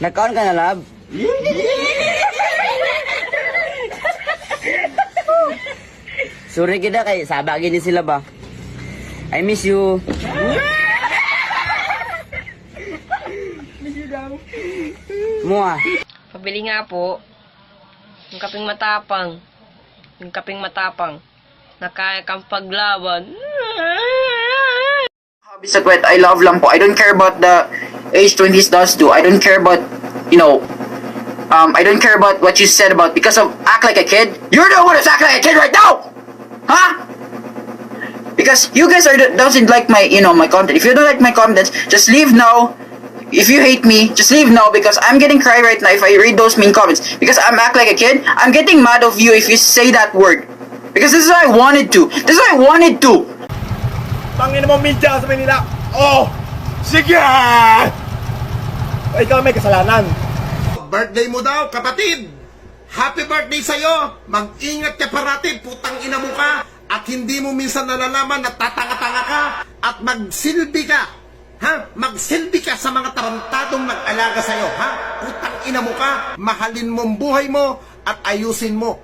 Nagkaon ka na, love? Sorry kita kay saba gini sila ba? I miss you. Mua. Pabili nga po. Yung kaping matapang. Yung kaping matapang. Nakaya kang paglaban. Hobbies that what I love lang po. I don't care about the age 20s does do. I don't care about, you know, I don't care about what you said about because of act like a kid. You're the one who's acting like a kid right now! Huh? Because you guys doesn't like my, you know, my content. If you don't like my comments, just leave now. If you hate me, just leave now because I'm getting cry right now if I read those mean comments. Because I'm act like a kid, I'm getting mad of you if you say that word. Because this is what I wanted to. This is what I wanted to. Tangin mo media sa Manila. Oh! Sige! Ikaw may kasalanan. Birthday mo daw, kapatid! Happy birthday sa'yo! Mag-ingat ka parati, putang ina mo ka! At hindi mo minsan nalalaman na tatanga-tanga ka at magsilbi ka! Ha? Magsilbi ka sa mga tarantadong nag-alaga sa'yo, ha? Putang ina mo ka! Mahalin mo ang buhay mo at ayusin mo